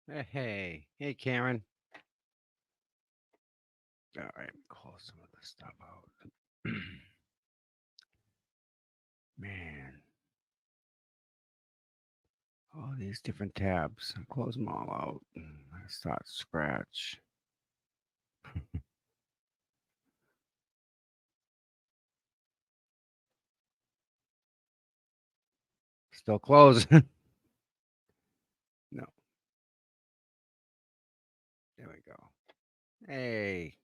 Hey, Karen. All right, close some of this stuff out. Man, all these different tabs. Close them all out. I start scratch. Still closed. No, there we go. Hey,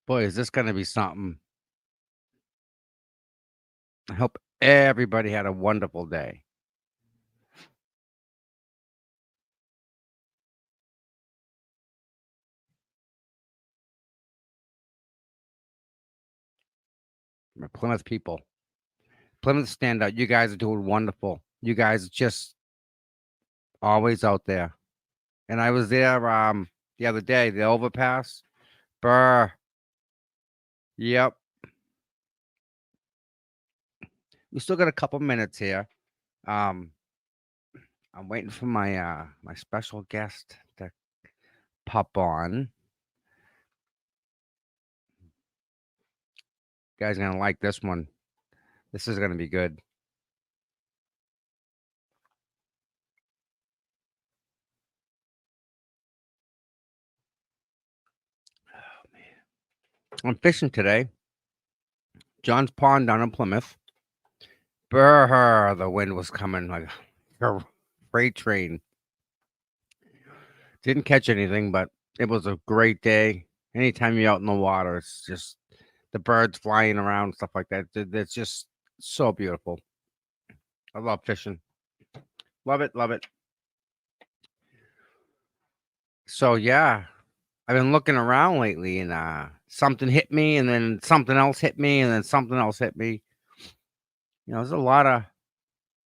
boy, is this gonna be something? I hope everybody had a wonderful day. My Plymouth people, Plymouth stand out. You guys are doing wonderful. You guys are just always out there. And I was there the other day, the overpass. Brr. Yep. We still got a couple minutes here. Um, I'm waiting for my special guest to pop on. You guys are gonna like this one. This is gonna be good. I'm fishing today. John's Pond down in Plymouth. Brr, the wind was coming like a freight train. Didn't catch anything, but it was a great day. Anytime you're out in the water, it's just the birds flying around, stuff like that. It's just so beautiful. I love fishing. Love it, love it. So yeah, I've been looking around lately, and something hit me, and then something else hit me, and then something else hit me. There's a lot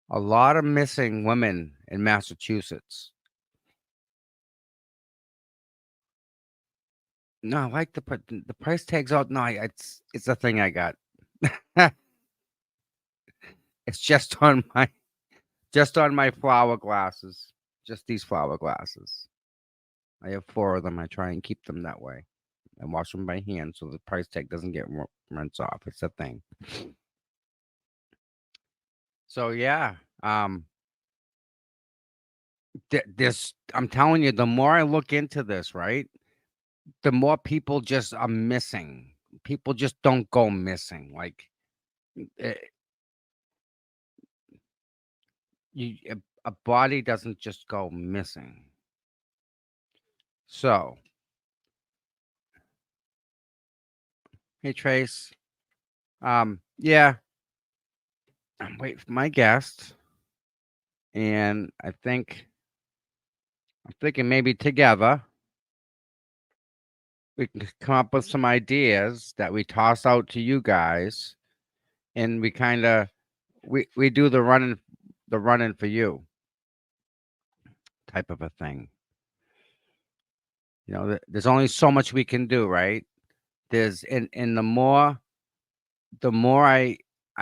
of missing women in Massachusetts. No, I like the price tags out. No, it's a thing I got. It's just on my flower glasses. Just these flower glasses. I have four of them. I try and keep them that way. I wash them by hand so the price tag doesn't get rinsed off. It's a thing. So yeah, this I'm telling you, the more I look into this, right, the more people just are missing. People just don't go missing. Like eh, a body doesn't just go missing. So, hey Trace, yeah, I'm waiting for my guest, and I'm thinking maybe together we can come up with some ideas that we toss out to you guys, and we kind of we do the running for you type of a thing. There's only so much we can do, right? There's and the more I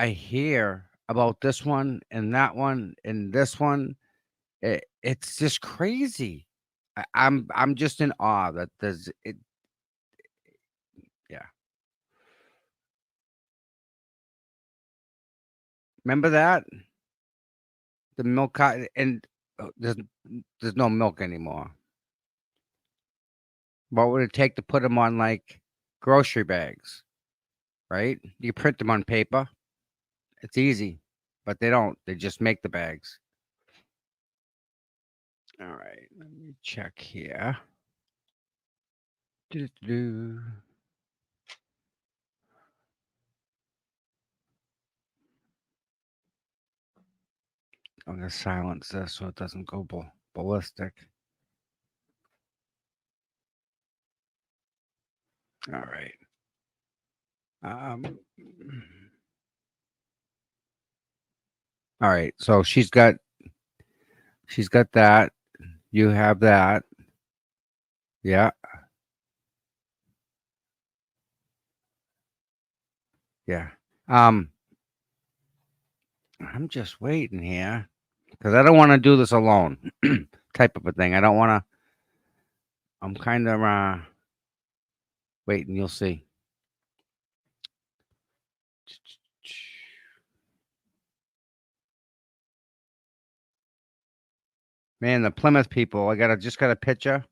hear about this one and that one and this one, it's just crazy. I'm just in awe that there's it. Yeah, remember that the and there's no milk anymore. What would it take to put them on like grocery bags? Right? You print them on paper. It's easy, but they don't. They just make the bags. All right, let me check here. Doo-doo-doo. I'm gonna silence this so it doesn't go ballistic. All right. Um. All right. So she's got that. You have that. Yeah. Yeah. Um. I'm just waiting here. because I don't want to do this alone, type of a thing. I don't want to. I'm kind of waiting. You'll see. Man, the Plymouth people. Just got a picture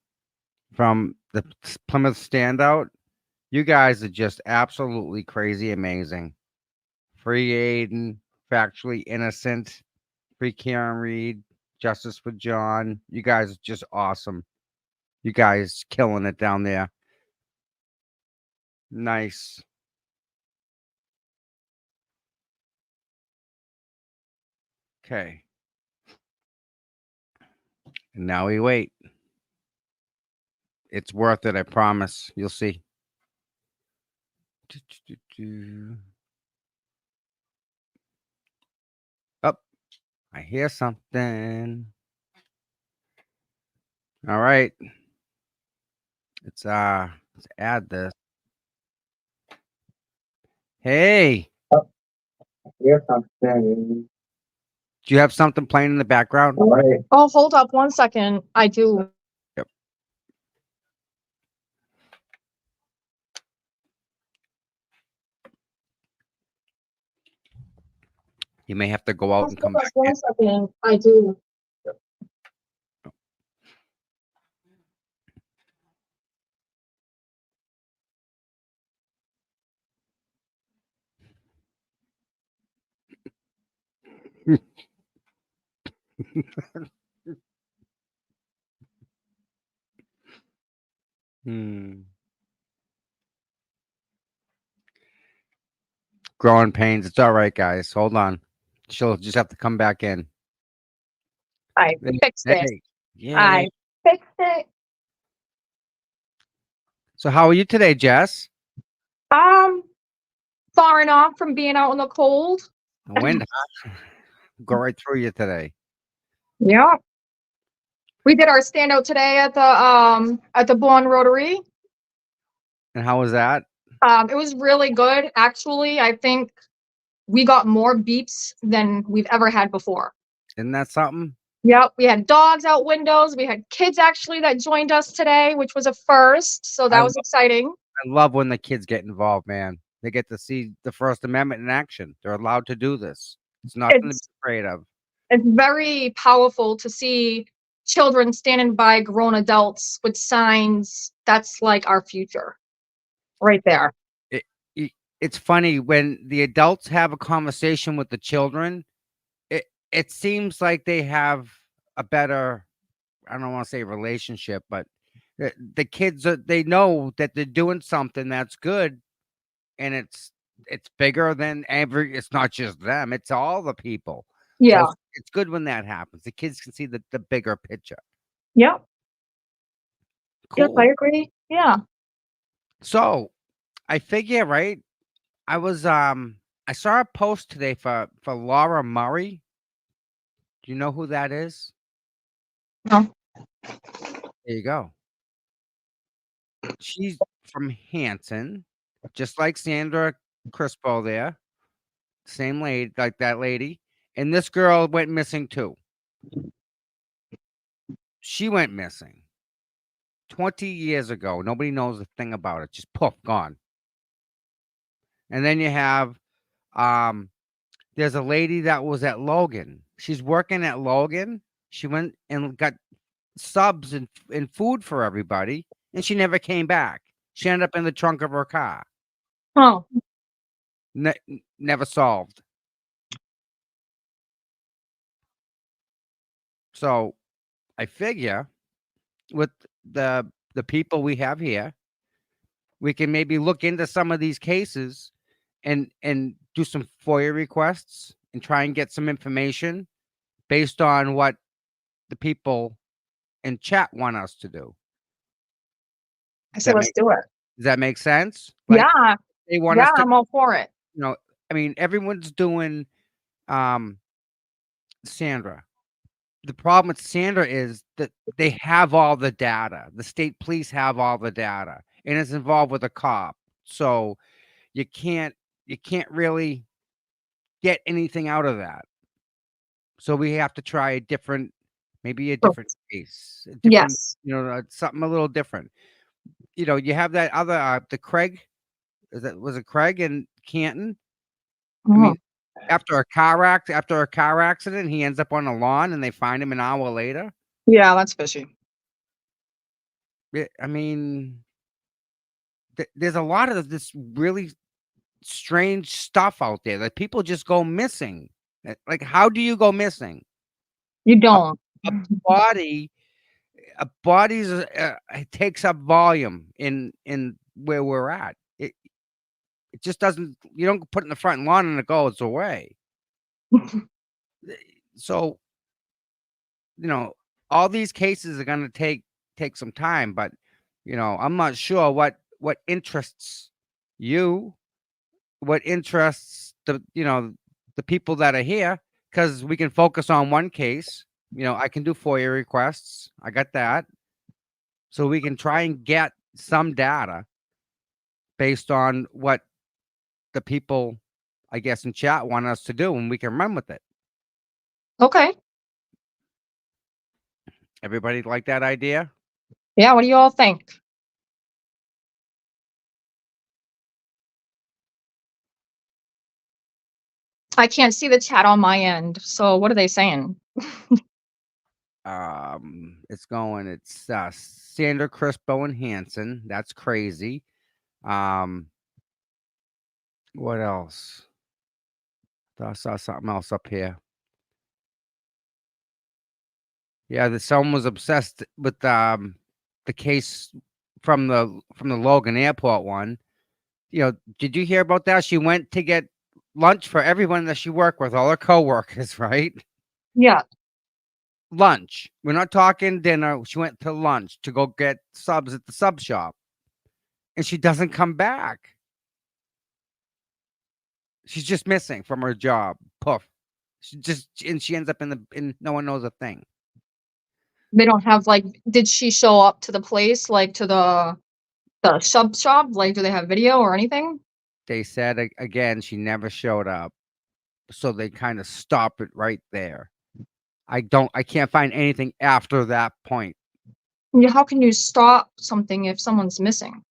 from the Plymouth standout. You guys are just absolutely crazy amazing. Free Aiden, factually innocent. Free Karen Reed, justice for John. You guys are just awesome. You guys killing it down there. Nice. Okay. And now we wait. It's worth it, I promise. You'll see. Up. I hear something. All right. Let's add this. Hey, Hear something. do you have something playing in the background? All right. Oh, hold up 1 second. I do. Yep. You may have to go out and come Hold back up 1 in. second. I do. Growing pains. It's all right, guys. Hold on. She'll just have to come back in. I fixed it. Hey. Yeah. I fixed it. So how are you today, Jess? Far enough from being out in the cold. The wind go right through you today. Yeah. We did our standout today at the Bourne Rotary. And how was that? It was really good. Actually, I think we got more beeps than we've ever had before. Isn't that something? Yep, we had dogs out windows. We had kids actually that joined us today, which was a first. So that was exciting. I love when the kids get involved, man. They get to see the First Amendment in action. They're allowed to do this. It's nothing to be afraid of. It's very powerful to see children standing by grown adults with signs. That's like our future right there. It's funny when the adults have a conversation with the children, it seems like they have a better, I don't want to say relationship, but the kids they know that they're doing something that's good, and it's bigger than it's not just them, it's all the people. Yeah. So it's good when that happens. The kids can see the bigger picture. Yep. Cool. Yep, I agree. Yeah. So I figure, right? I saw a post today for Laura Murray. Do you know who that is? No. There you go. She's from Hanson, just like Sandra Crispo there. Same lady, like that lady. And this girl went missing too. She went missing 20 years ago. Nobody knows a thing about it. Just poof, gone. And then you have there's a lady that was at Logan. She's working at Logan. She went and got subs and food for everybody, and she never came back. She ended up in the trunk of her car. Oh. Never solved. So I figure with the people we have here, we can maybe look into some of these cases and do some FOIA requests and try and get some information based on what the people in chat want us to do. I said, let's do it. Does that make sense? Like, yeah. They want us to, I'm all for it. You know, I mean, everyone's doing Sandra. The problem with Sandra is that they have all the data. The state police have all the data, and it's involved with a cop. So you can't really get anything out of that. So we have to try a different, maybe a Sure. different case, a different, Yes. something a little different. You have that other, the Craig, was it Craig in Canton? I Oh, mean, after a car accident, he ends up on the lawn and they find him an hour later. yeah, that's fishy. I mean, there's a lot of this really strange stuff out there that people just go missing. Like, how do you go missing? You don't. A body, it takes up volume in where we're at. It just doesn't. You don't put it in the front lawn and it goes away. So all these cases are going to take some time, but I'm not sure what interests you, what interests the people that are here, because we can focus on one case. I can do FOIA requests. I got that. So we can try and get some data based on what the people, I guess, in chat want us to do, and we can run with it. Okay. Everybody like that idea? Yeah, what do you all think? I can't see the chat on my end. So what are they saying? It's Sandra Crispo and Hanson. That's crazy. What else? I saw something else up here. Yeah, someone was obsessed with the case from the Logan Airport one. Did you hear about that? She went to get lunch for everyone that she worked with, all her coworkers, right? Yeah. Lunch. We're not talking dinner. She went to lunch to go get subs at the sub shop, and she doesn't come back. She's just missing from her job. Poof. She ends up in no one knows a thing. They don't have did she show up to the place, like to the sub shop? Like, do they have video or anything? They said again she never showed up, so they kind of stop it right there. I can't find anything after that point. Yeah, how can you stop something if someone's missing?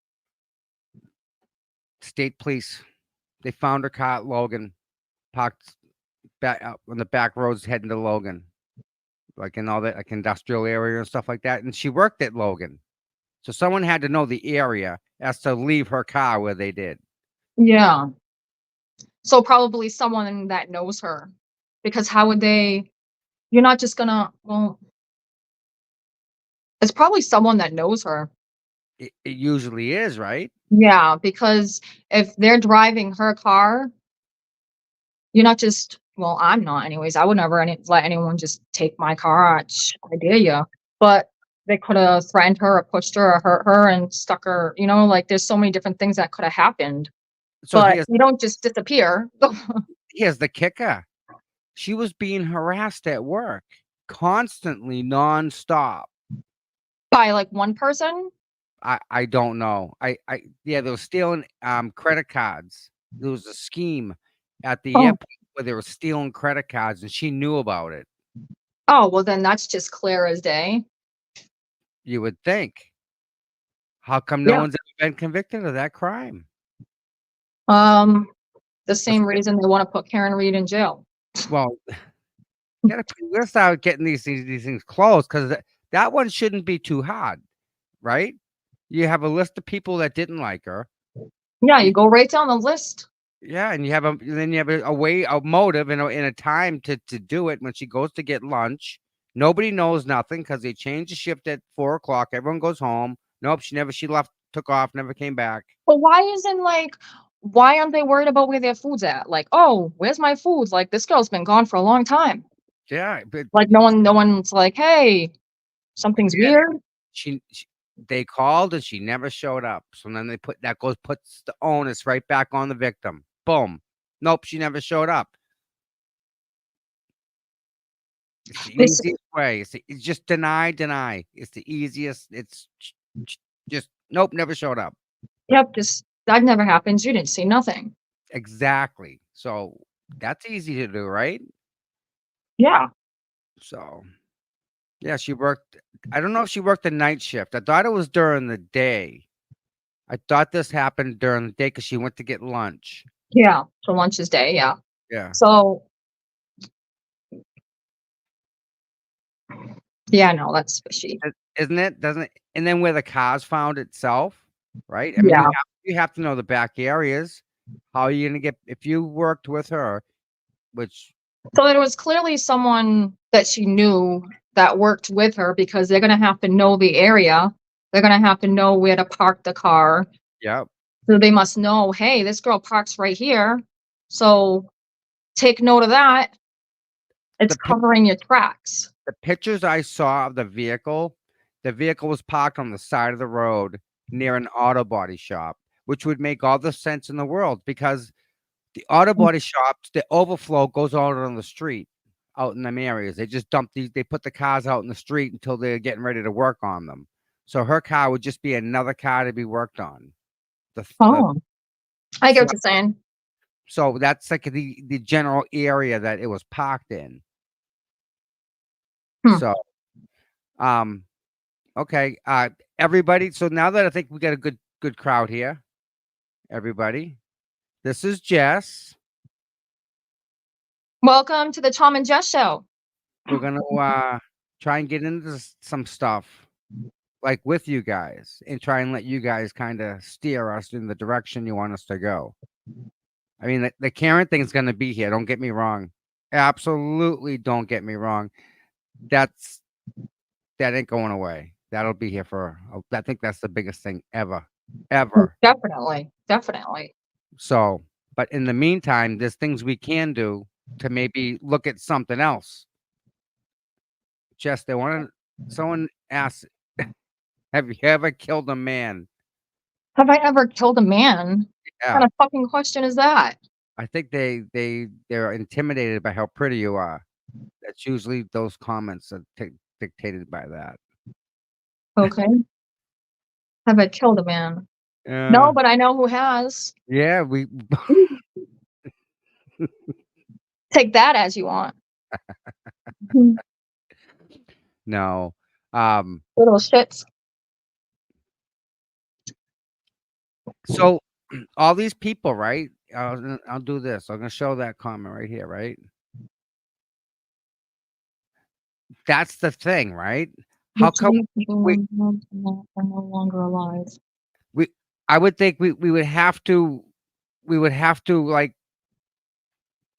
State police, they found her car at Logan, parked back up on the back roads heading to Logan, like in all that like industrial area and stuff like that. And she worked at Logan, so someone had to know the area as to leave her car where they did. Yeah. So probably someone that knows her, because how would they? You're not just gonna. Well, it's probably someone that knows her. It usually is, right? Yeah, because if they're driving her car, you're not just. Well, I'm not, anyways. I would never let anyone just take my car. I dare you. But they could have threatened her or pushed her or hurt her and stuck her. There's so many different things that could have happened. So But you don't just disappear. here's the kicker. She was being harassed at work constantly, nonstop. By one person? I don't know. Yeah, they were stealing credit cards. There was a scheme at the Oh. airport where they were stealing credit cards, and she knew about it. Oh, well, then that's just clear as day. You would think. How come no Yeah. one's ever been convicted of that crime? The same reason they want to put Karen Reed in jail. Well, we're gonna start getting these things closed, because that one shouldn't be too hard, right? You have a list of people that didn't like her. Yeah, you go right down the list. Yeah, and you have a way, a motive, in a time to do it. When she goes to get lunch, nobody knows nothing because they changed the shift at 4 o'clock. Everyone goes home. Nope, she left, took off, never came back. But why aren't they worried about where their food's at? Oh, where's my food? This girl's been gone for a long time. Yeah, but No one's like, hey, something's weird. they called and she never showed up. So then puts the onus right back on the victim. Boom. Nope, she never showed up. It's the easiest way. It's just deny. It's the easiest. It's just nope, never showed up. Yep, that never happens. You didn't see nothing. Exactly. So that's easy to do, right? Yeah. So, yeah, she worked. I don't know if she worked the night shift. I thought it was during the day. I thought this happened during the day because she went to get lunch. Yeah. For lunch's day. Yeah. Yeah. So, yeah, no, that's fishy. Isn't it? Doesn't it? And then where the car's found itself, right? I mean, Yeah. you have to know the back areas. How are you gonna get if you worked with her, which So it was clearly someone that she knew that worked with her because they're going to have to know the area. They're going to have to know where to park the car. yeah, So they must know, hey, this girl parks right here. So take note of that. It's the pic- covering your tracks. the pictures I saw of the vehicle was parked on the side of the road near an auto body shop, which would make all the sense in the world because the auto body shops, the overflow goes out on the street, out in them areas. They just dump these. They put the cars out in the street until they're getting ready to work on them. So her car would just be another car to be worked on. The Oh, I get so, what you're saying. so that's like the general area that it was parked in. Hmm. So, um, okay, everybody. So now that I think we got a good crowd here, everybody, this is Jess. Welcome to the Tom and Jess show. We're gonna try and get into some stuff like with you guys and try and let you guys kind of steer us in the direction you want us to go. I mean, the Karen thing's gonna be here. Don't get me wrong. Absolutely, don't get me wrong. That ain't going away. That'll be here for. I think that's the biggest thing ever. Definitely. Definitely. So, but in the meantime, there's things we can do to maybe look at something else. Jess, someone asked, have you ever killed a man? Have I ever killed a man? What Yeah. kind of fucking question is that? I think they're intimidated by how pretty you are. That's usually those comments are dictated by that. Okay. Have I killed a man? Yeah. No, but I know who has. Yeah, we Take that as you want. no. Little shits. So all these people, right? I'll do this. I'm gonna show that comment right here, right? That's the thing, right? How come we are no longer alive? I would think we would have to like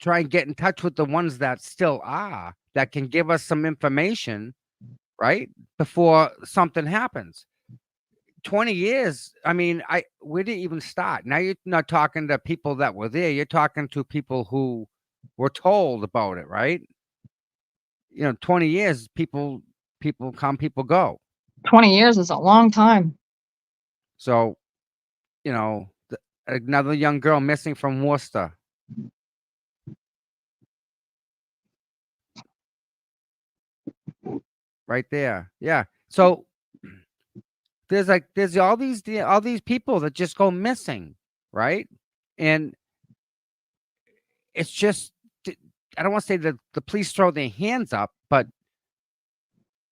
try and get in touch with the ones that still are that can give us some information, right? Before something happens. 20 years. I mean, where did it even start? Now you're not talking to people that were there. You're talking to people who were told about it, right? 20 years, people come, people go. 20 years is a long time. So, another young girl missing from Worcester. Right there. Yeah. So there's all these people that just go missing, right? And it's just I don't want to say that the police throw their hands up, but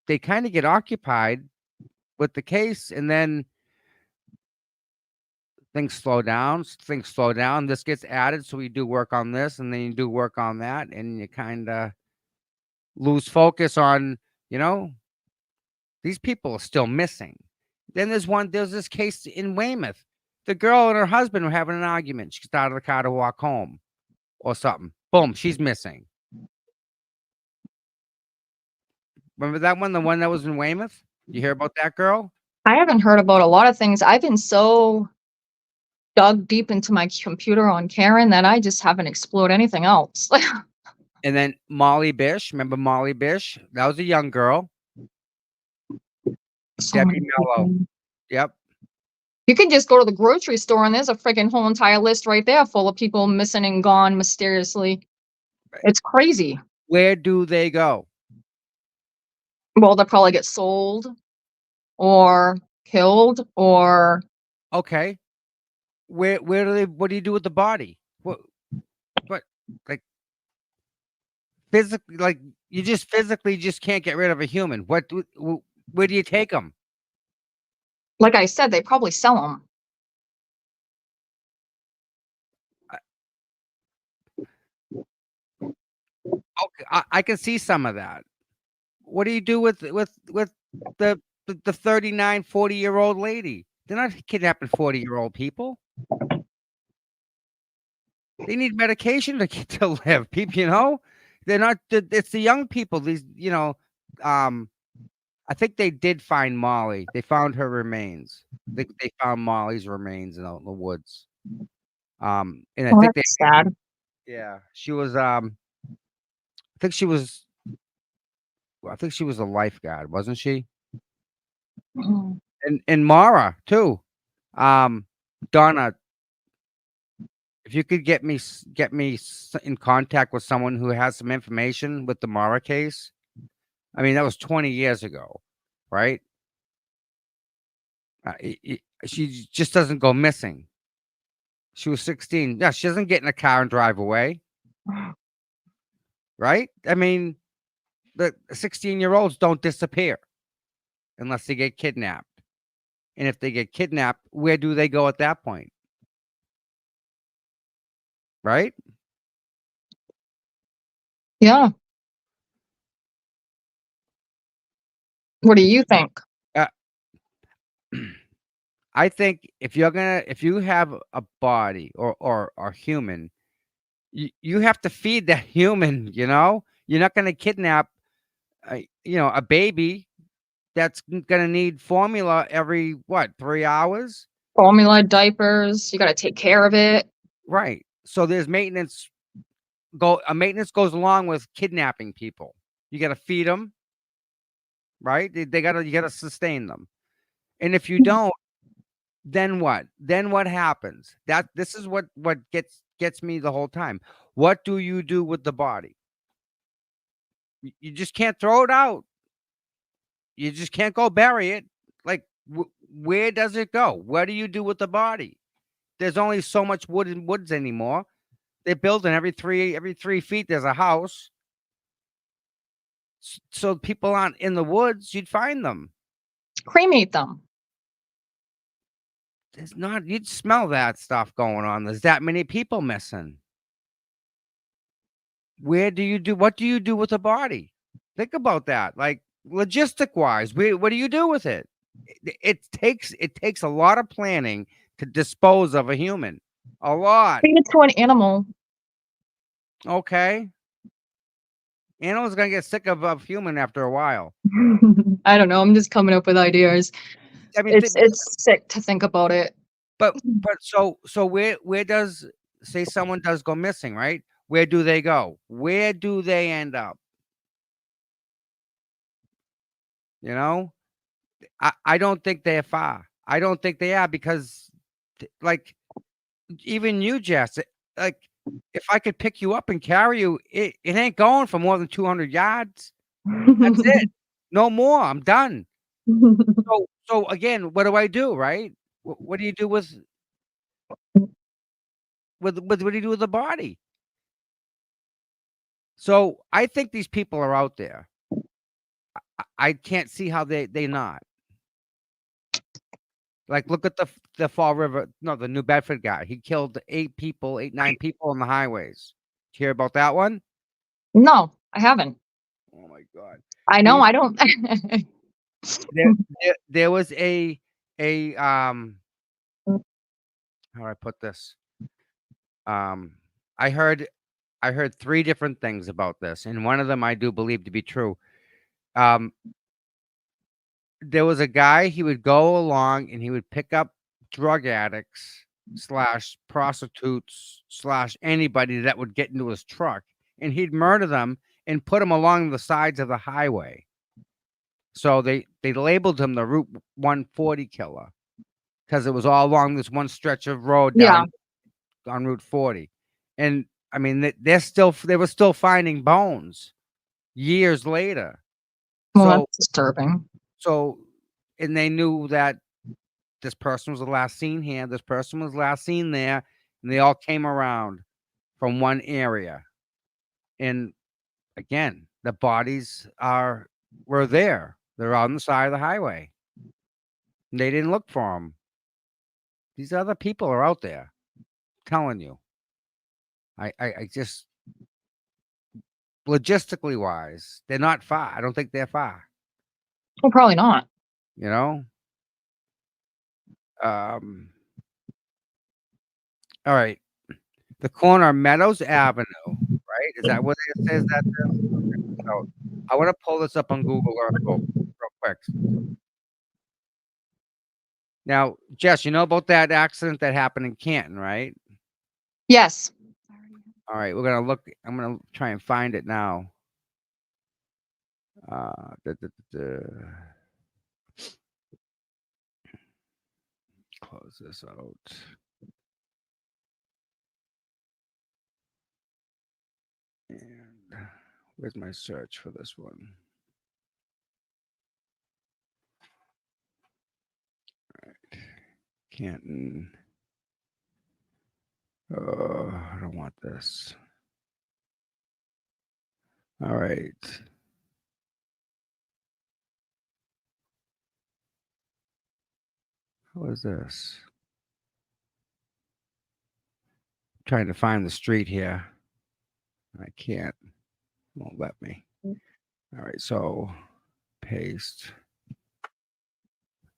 they kind of get occupied with the case, and then things slow down. This gets added, so we do work on this, and then you do work on that, and you kind of lose focus on these people are still missing. Then there's this case in Weymouth. The girl and her husband were having an argument. She got out of the car to walk home or something. Boom, she's missing. Remember that one? The one that was in Weymouth? You hear about that girl? I haven't heard about a lot of things. I've been so dug deep into my computer on Karen that I just haven't explored anything else. And then Molly Bish. Remember Molly Bish? That was a young girl. So Debbie many Mello. people. Yep. You can just go to the grocery store and there's a freaking whole entire list right there full of people missing and gone mysteriously. It's crazy. Where do they go? Well, they'll probably get sold or killed or Okay. What do you do with the body? What like physically, like you just physically just can't get rid of a human. Where do you take them? Like I said, they probably sell them. Okay, I can see some of that. What do you do with the 39, 40-year-old lady? They're not kidnapping 40-year-old people. They need medication to to live. People, they're not. It's the young people. I think they did find Molly. They found her remains. They found Molly's remains in the woods. And I Oh, think that's sad. yeah, she was. I think she was. I think she was a lifeguard, wasn't she? Mm. And Mara too. Donna, if you could get me in contact with someone who has some information with the Mara case. I mean, that was 20 years ago, right? She just doesn't go missing. She was 16. Yeah, she doesn't get in a car and drive away, right? I mean, the 16-year-olds don't disappear unless they get kidnapped. And if they get kidnapped, where do they go at that point? Right? Yeah. What do you think? Uh, I think if you have a body or human, you have to feed that human. You're not gonna kidnap, a baby that's gonna need formula every 3 hours, Formula, diapers, you got to take care of it. right? So there's maintenance. Maintenance goes along with kidnapping people. You got to feed them, right? You gotta sustain them, and if you don't, then what? Then what happens? This is what gets me the whole time. What do you do with the body? You just can't throw it out. You just can't go bury it. Like, where does it go? What do you do with the body? There's only so much wood in woods anymore. They're building every 3 feet. There's a house. So people aren't in the woods. You'd find them. Cremate them. There's not. You'd smell that stuff going on. There's that many people missing. What do you do with the body? Think about that. Like, logistic wise, what do you do with it? It takes a lot of planning to dispose of a human. A lot. Feed it to an animal. Okay. Animals gonna get sick of human after a while. I don't know. I'm just coming up with ideas. I mean, It's sick to think about it. but so where does, say someone does go missing, right? Where do they go? Where do they end up? You know, I don't think they're far. I don't think they are because, like, even you, Jess, like, if I could pick you up and carry you, it ain't going for more than 200 yards. That's it. No more. I'm done. So again, what do I do, right? What do you do with what do you do with the body? So I think these people are out there. I can't see how they not. Like, look at the Fall River, no, the New Bedford guy. He killed 9 people on the highways. Did you hear about that one? No, I haven't. Oh my God. I know. I don't. There was a how do I put this? I heard 3 different things about this, and one of them I do believe to be true. There was a guy, he would go along and he would pick up drug addicts slash prostitutes slash anybody that would get into his truck, and he'd murder them and put them along the sides of the highway. So they labeled him the Route 140 killer because it was all along this one stretch of road down on Route 40. And I mean, they were still finding bones years later. Well, So that's disturbing. and they knew that this person was the last seen here, this person was last seen there, and they all came around from one area. And again, the bodies were there. They're on the side of the highway. They didn't look for them. These other people are out there. Telling you. I just logistically wise, they're not far. I don't think they're far. Well, probably not. You know. All right. The corner of Meadows Avenue, right? Is that what it says that is? Okay. So I want to pull this up on Google Earth real quick. Now, Jess, you know about that accident that happened in Canton, right? Yes. All right, we're gonna look. I'm gonna try and find it now. Da, da, da, da. Close this out. And where's my search for this one? All right, Canton. Oh, I don't want this. All right. What is this? Trying to find the street here. I can't. Won't let me. All right, so paste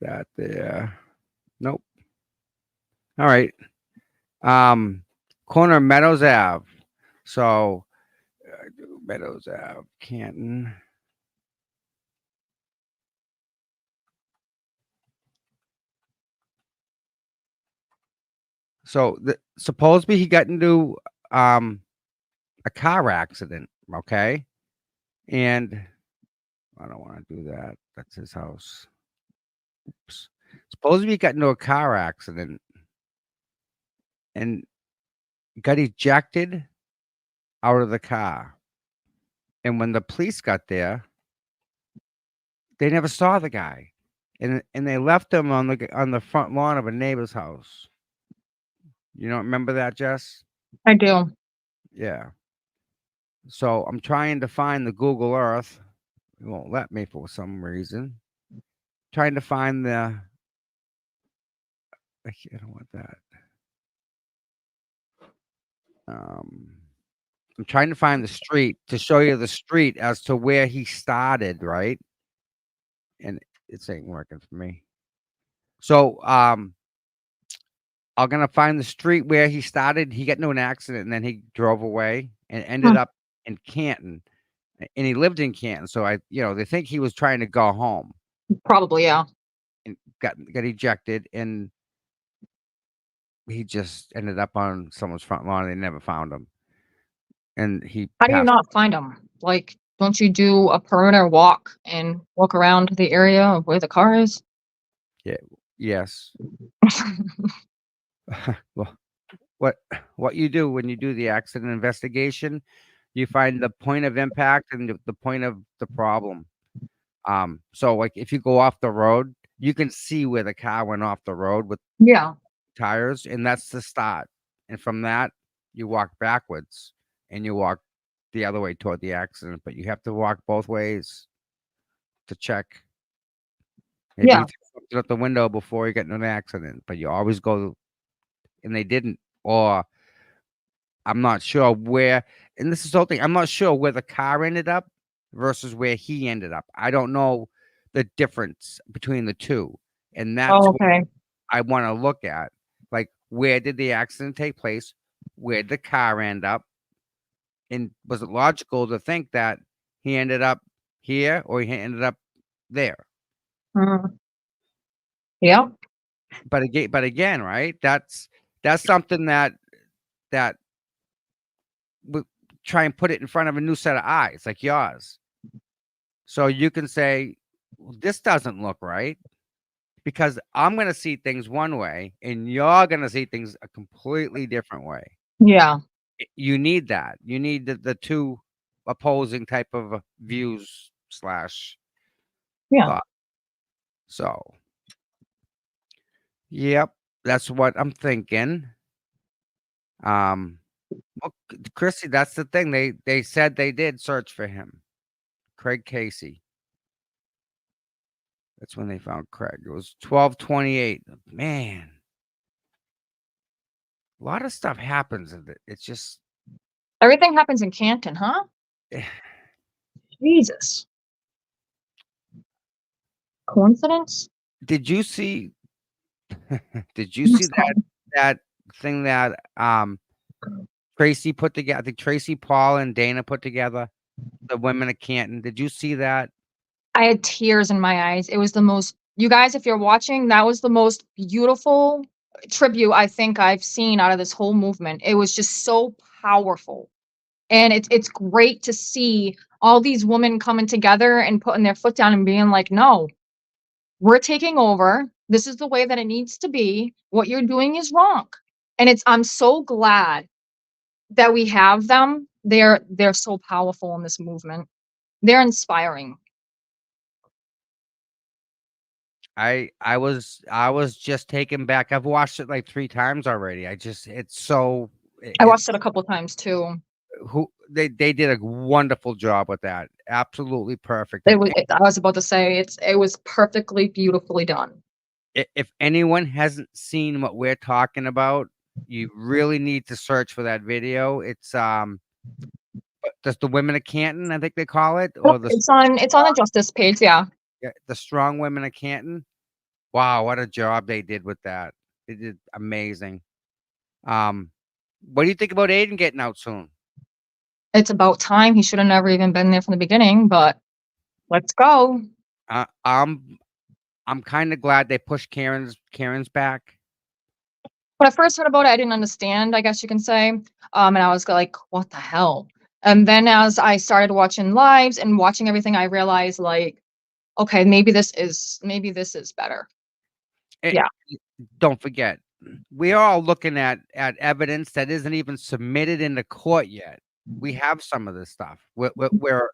that there. Nope. All right. Corner of Meadows Ave. So Meadows Ave, Canton. So supposedly he got into a car accident, okay? And I don't want to do that. That's his house. Oops. Supposedly he got into a car accident and got ejected out of the car. And when the police got there, they never saw the guy. And they left him on the front lawn of a neighbor's house. You don't remember that, Jess? I do. Yeah. So I'm trying to find the Google Earth. It won't let me for some reason. Trying to find the. I don't want that. I'm trying to find the street to show you the street as to where he started, right? And it's ain't working for me. So I'm gonna find the street where he started. He got into an accident and then he drove away and ended up in Canton. And he lived in Canton. So they think he was trying to go home Probably, yeah. and got ejected, and he just ended up on someone's front lawn. And they never found him. And he How do you passed. not find them? Like, don't you do a perimeter walk and walk around the area of where the car is? Yes. Well, what you do when you do the accident investigation, you find the point of impact and the point of the problem. So like if you go off the road, you can see where the car went off the road with Yeah. tires, and that's the start. And from that, you walk backwards and you walk the other way toward the accident, but you have to walk both ways to check. Maybe Yeah. you threw something out the window before you get in an accident, but you always go, and they didn't, or I'm not sure where, and this is the whole thing. I'm not sure where the car ended up versus where he ended up. I don't know the difference between the two. And that's Oh, what okay. I want to look at. Like, where did the accident take place? Where did the car end up? And was it logical to think that he ended up here or he ended up there? Mm. Yeah. But again, right? That's something that try and put it in front of a new set of eyes like yours. So you can say, well, this doesn't look right because I'm going to see things one way and you're going to see things a completely different way. Yeah. You need that. You need the two opposing type of views slash Yeah. thought. So, yep, that's what I'm thinking. Well, Chrissy, that's the thing. They said they did search for him. Craig Casey. That's when they found Craig. It was 12:28. Man, a lot of stuff happens. It's just Everything happens in Canton, huh? eh, Jesus. Coincidence? did you see did you see What's going that thing that Tracy put together? I think Tracy, Paul, and Dana put together, the women of Canton. Did you see that? I had tears in my eyes. It was the most, you guys, if you're watching, that was the most beautiful tribute I think I've seen out of this whole movement. It was just so powerful. And it's great to see all these women coming together and putting their foot down and being like, no, we're taking over. This is the way that it needs to be. What you're doing is wrong. And I'm so glad that we have them. They're so powerful in this movement. They're inspiring. I was just taken back. I've watched it like 3 times already. It's so I watched it's it a couple times too. who they did a wonderful job with that. Absolutely perfect. I was about to say it was perfectly beautifully done. If anyone hasn't seen what we're talking about, you really need to search for that video. It's just the women of Canton, I think they call it, or It's on the justice page, yeah. the strong women of Canton. Wow, what a job they did with that. They did amazing. What do you think about Aiden getting out soon? It's about time. He should have never even been there from the beginning, but let's go. Uh, I'm I'm kind of glad they pushed Karen's back. When I first heard about it, I didn't understand, I guess you can say. And I was like, what the hell? And then as I started watching lives and watching everything, I realized like, okay, maybe this is better. Eh, Yeah. Don't forget, we are all looking at evidence that isn't even submitted into court yet. We have some of this stuff. We're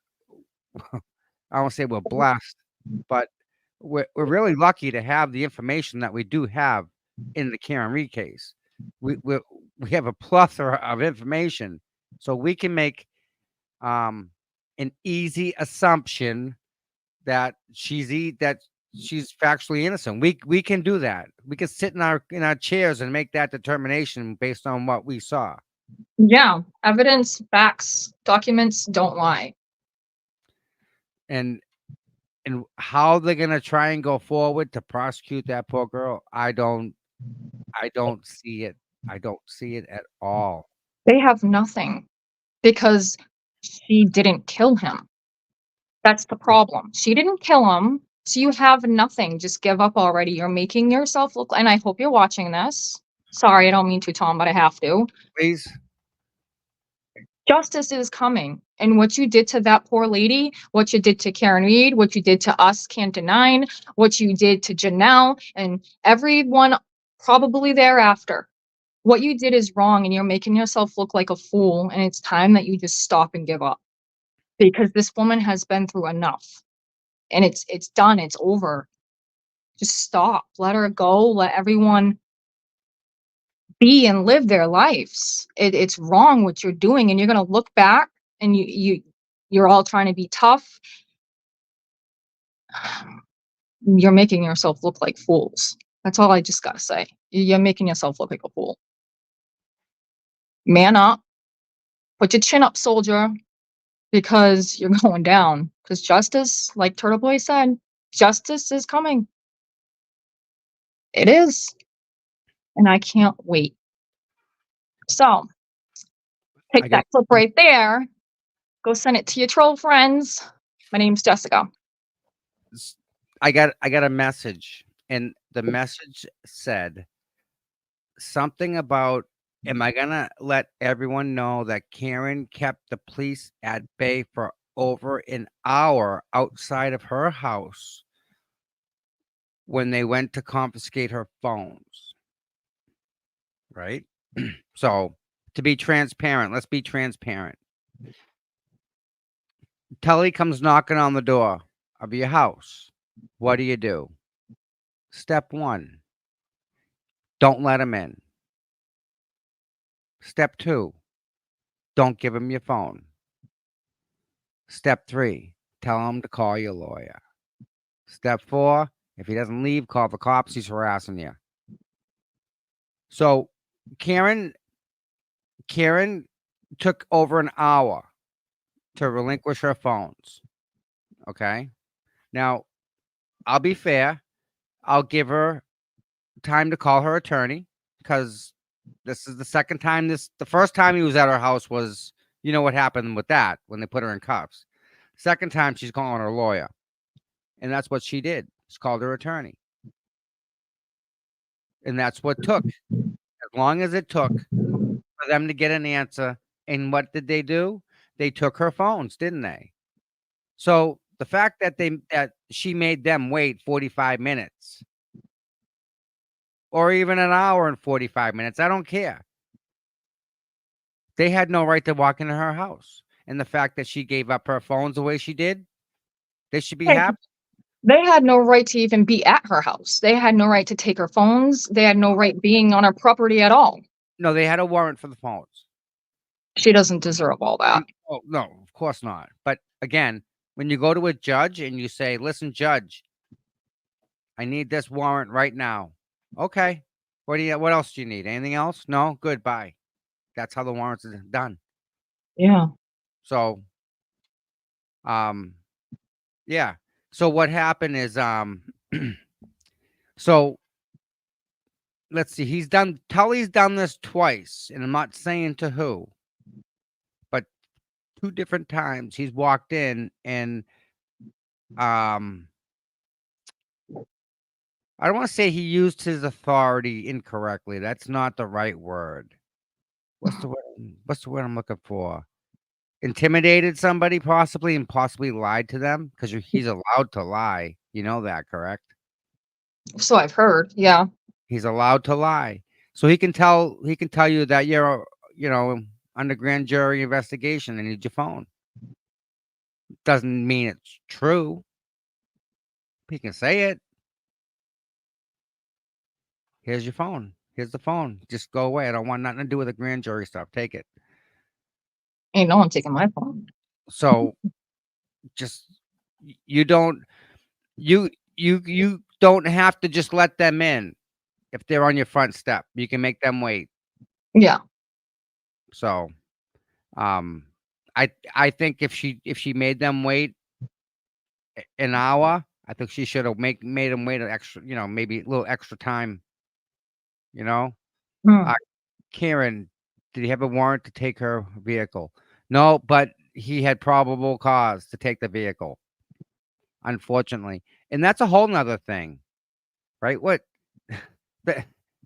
I won't say we're blessed, but we're really lucky to have the information that we do have in the Karen Reed case. We have a plethora of information, so we can make an easy assumption that that she's factually innocent. We can do that. We can sit in our chairs and make that determination based on what we saw. Yeah. Evidence, facts, documents don't lie. And how they're gonna try and go forward to prosecute that poor girl, I don't see it. I don't see it at all. They have nothing because she didn't kill him. That's the problem. She didn't kill him, so you have nothing. Just give up already. You're making yourself look, and I hope you're watching this. Sorry, I don't mean to, Tom, but I have to. Please, Justice is coming. And what you did to that poor lady, what you did to Karen Reed, what you did to us, Canton 9, what you did to Janelle, and everyone probably thereafter. What you did is wrong, and you're making yourself look like a fool. And it's time that you just stop and give up because this woman has been through enough. And it's done. It's over. Just stop. Let her go. Let everyone be and live their lives. It's wrong what you're doing, and you're gonna look back and you're all trying to be tough. You're making yourself look like fools. That's all I just gotta say. You're making yourself look like a fool. Man up. Put your chin up, soldier, because you're going down. Because justice, like Turtle Boy said, justice is coming. It is. And I can't wait. So I take got that clip right there. Go send it to your troll friends. My name's Jessica. I got a message, and the message said something about, am I gonna let everyone know that Karen kept the police at bay for over an hour outside of her house when they went to confiscate her phones? Right? So, to be transparent, let's be transparent. Tully comes knocking on the door of your house. What do? Step 1, don't let him in. Step 2, don't give him your phone. Step 3, tell him to call your lawyer. Step 4, if he doesn't leave, call the cops. He's harassing you. So Karen took over an hour to relinquish her phones. Okay. Now, I'll be fair. I'll give her time to call her attorney because this is the second time the first time he was at her house was, you know what happened with that when they put her in cuffs. Second time she's calling her lawyer. And that's what she did. She called her attorney. And that's what took. As long as it took for them to get an answer. And what did they do? They took her phones, didn't they? So the fact that she made them wait 45 minutes or even an hour and 45 minutes, I don't care. They had no right to walk into her house. And the fact that she gave up her phones the way she did, they should be Hey, happy. They had no right to even be at her house. They had no right to take her phones. They had no right being on her property at all. No, they had a warrant for the phones. She doesn't deserve all that. Oh, no, of course not. But again, when you go to a judge and you say, listen, judge, I need this warrant right now. Okay. What else do you need? Anything else? No? Good. Bye. That's how the warrants are done. Yeah. So, yeah. So what happened is, so let's see. Tully's done this twice, and I'm not saying to who, but 2 different times he's walked in and, I don't want to say he used his authority incorrectly. That's not the right word. What's the word I'm looking for? Intimidated somebody possibly and possibly lied to them because he's allowed to lie. You know that, correct? So I've heard. Yeah. He's allowed to lie. So he can tell you that you're, under grand jury investigation and need your phone. Doesn't mean it's true. He can say it. Here's your phone. Here's the phone. Just go away. I don't want nothing to do with the grand jury stuff. Take it. Ain't no one taking my phone. So just you don't have to just let them in if they're on your front step. You can make them wait. Yeah. So I think if she made them wait an hour, I think she should have made them wait an extra, maybe a little extra time. Hmm. Karen, did he have a warrant to take her vehicle? No, but he had probable cause to take the vehicle, unfortunately. And that's a whole nother thing, right? What the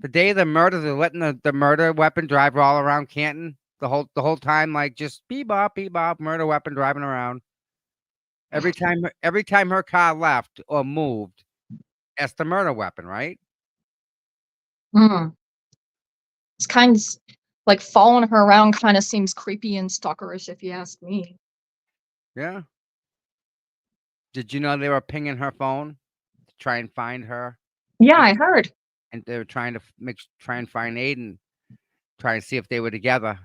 day of the murder, they're letting the murder weapon drive all around Canton the whole time, like just beep bop, murder weapon driving around. Every time her car left or moved, that's the murder weapon, right? Hmm. It's kind of like following her around kind of seems creepy and stalkerish if you ask me. Yeah. Did you know they were pinging her phone to try and find her? Yeah, I heard. And they were trying to try and find Aiden, try and see if they were together.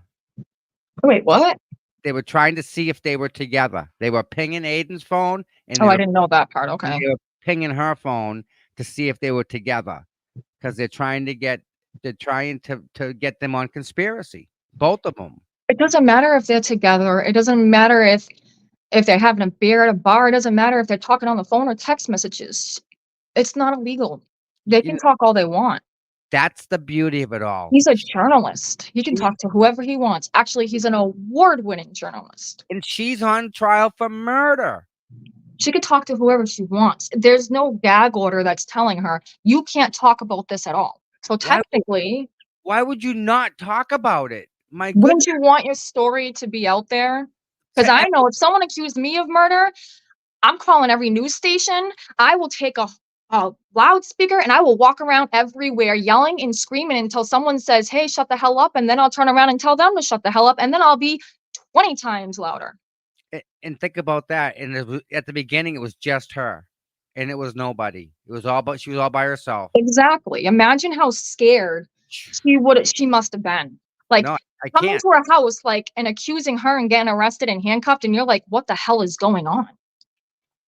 Wait, what? They were trying to see if they were together. They were pinging Aiden's phone, and Oh, I didn't know that part. Okay. they were pinging her phone to see if they were together because they're trying to get them on conspiracy. Both of them. It doesn't matter if they're together. It doesn't matter if they're having a beer at a bar. It doesn't matter if they're talking on the phone or text messages. It's not illegal. They You can know, talk all they want. that's the beauty of it all. He's a journalist. He can She- talk to whoever he wants. Actually, he's an award-winning journalist. And she's on trial for murder. She could talk to whoever she wants. There's no gag order that's telling her you can't talk about this at all. So technically, Why would you not talk about it? My wouldn't goodness. you want your story to be out there? Because To I know if someone accused me of murder, I'm calling every news station. I will take a loudspeaker and I will walk around everywhere yelling and screaming until someone says, hey, shut the hell up. And then I'll turn around and tell them to shut the hell up. And then I'll be 20 times louder. And think about that. And at the beginning, it was just her, and it was nobody. It was she was all by herself. Exactly. Imagine how scared she must have been. Like, No, I coming can't. to her house, like, and accusing her and getting arrested and handcuffed, and you're like, what the hell is going on?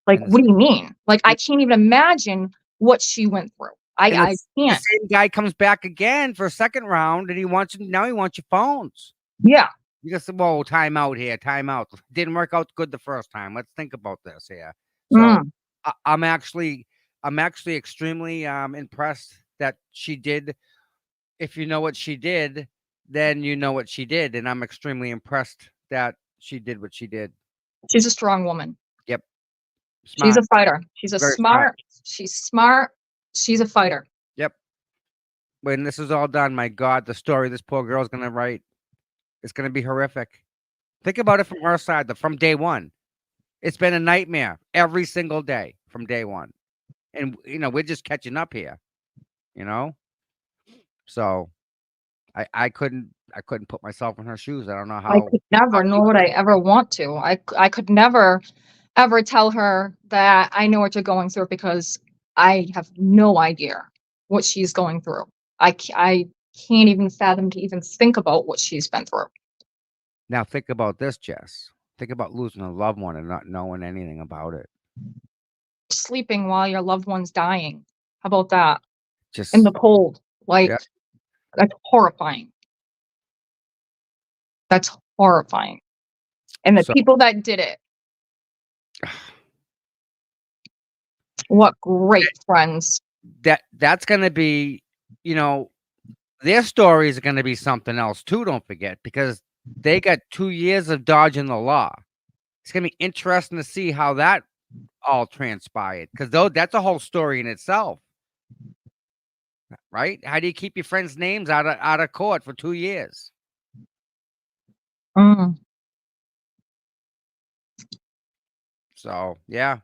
Like, And what do you mean? Like, I it- can't even imagine what she went through. and I the can't. same guy comes back again for a second round, and he wants your phones. Yeah. You just said, "Whoa, time out here, time out." Didn't work out good the first time. Let's think about this here. So Mm. I'm actually extremely impressed that she did. If you know what she did, then you know what she did, and I'm extremely impressed that she did what she did. She's a strong woman. Yep, She's a smart, fighter. She's a very smart. smart. She's smart. She's a fighter. Yep. When this is all done, my God, the story this poor girl's gonna write, it's gonna be horrific. Think about it from her side, from day one. It's been a nightmare every single day from day one. And we're just catching up here, you know? So I couldn't put myself in her shoes. I don't know I how could never, you nor would I ever want to. I could never, ever tell her that I know what you're going through because I have no idea what she's going through. I can't even fathom to even think about what she's been through. now think about this, Jess. Think about losing a loved one and not knowing anything about it. Sleeping while your loved one's dying. How about that? Just In the cold. Like, Yeah. that's horrifying. That's horrifying. And the So people that did it, what great friends. that's gonna be, you know, their stories are gonna be something else too, don't forget, because they got 2 years of dodging the law. It's gonna be interesting to see how that all transpired, because though that's a whole story in itself, right? How do you keep your friends' names out of court for 2 years? Mm. So yeah,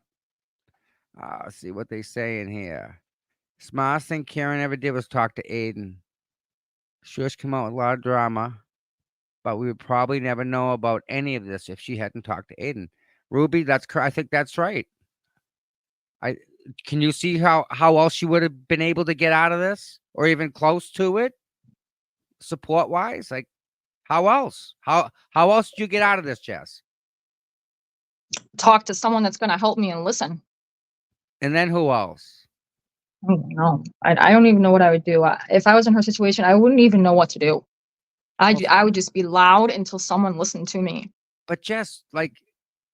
let's see what they say in here. Smartest thing Karen ever did was talk to Aiden. Sure, she come out with a lot of drama, but we would probably never know about any of this if she hadn't talked to Aiden. Ruby, I think that's right. I Can you see how else she would have been able to get out of this or even close to it, support wise? Like how else? How else did you get out of this, Jess? Talk to someone that's going to help me and listen. And then who else? I don't know. I don't even know what I would do. If I was in her situation, I wouldn't even know what to do. I would just be loud until someone listened to me. But Jess, like,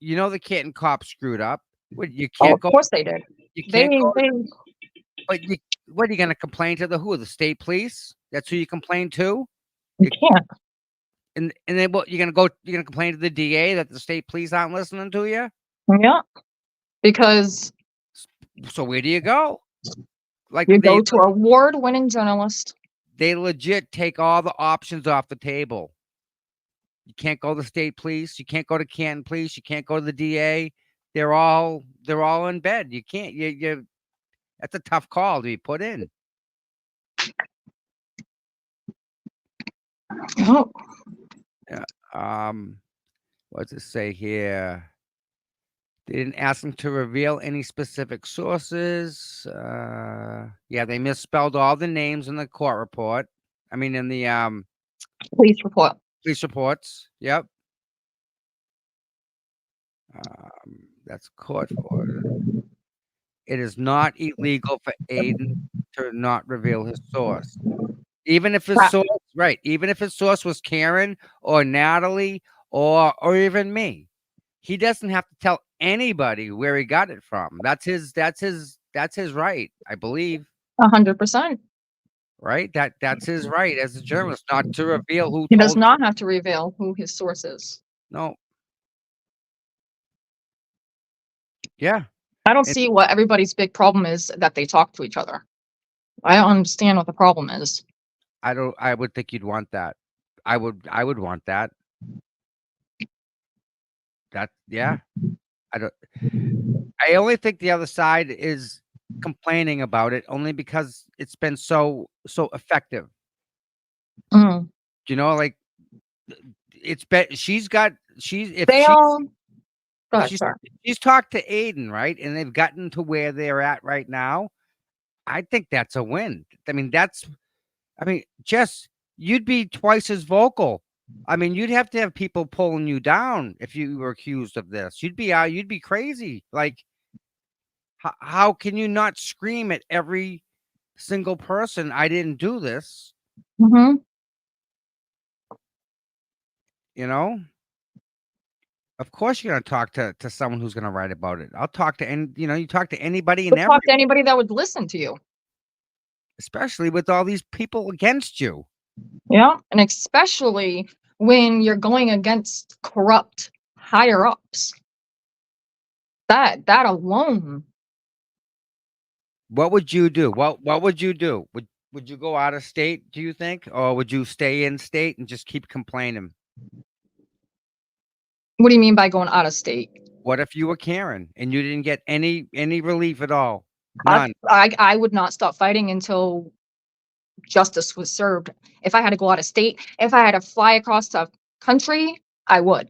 the Canton cop screwed up. What you Oh, can't of go? course they did. You They, can't go. they, But what are you going to complain to the state police? That's who you complain to. you can't. And then what? You're gonna complain to the DA that the state police aren't listening to you. Yeah. Because So where do you go? Like you go to award-winning journalist. they legit take all the options off the table. You can't go to the state police. You can't go to Canton police. You can't go to the DA. They're all in bed. You can't. You. That's a tough call to be put in. Oh, What's it say here? They didn't ask him to reveal any specific sources. Yeah, they misspelled all the names in the court report. I mean, in the police report. police reports. Yep. That's court for. It is not illegal for Aiden to not reveal his source. Even if his Right. source, right, even if his source was Karen or Natalie or even me, he doesn't have to tell anybody where he got it from. That's his right, I believe. 100%. Right? That's his right as a journalist not to reveal who He does told. not have to reveal who his source is. No. Yeah. I don't And see what everybody's big problem is that they talk to each other. I don't understand what the problem is. I would think you'd want that. I would want that. Yeah. I only think the other side is complaining about it only because it's been so effective. Mm. Like it's been she's They all. Go ahead, she's sir. she's talked to Aiden, right? And they've gotten to where they're at right now. I think that's a win. I mean, Jess, you'd be twice as vocal I mean, you'd have to have people pulling you down if you were accused of this. You'd be out. You'd be crazy. Like, how can you not scream at every single person? I didn't do this. Hmm. You know. Of course, you're gonna talk to someone who's gonna write about it. I'll talk to any. You talk to anybody and But talk to everyone, anybody that would listen to you. especially with all these people against you. Yeah. And especially when you're going against corrupt higher ups. That alone. What would you do? What would you do? Would you go out of state, do you think? Or would you stay in state and just keep complaining? What do you mean by going out of state? What if you were Karen and you didn't get any relief at all? I, None. I would not stop fighting until justice was served. If I had to go out of state, if I had to fly across the country, I would.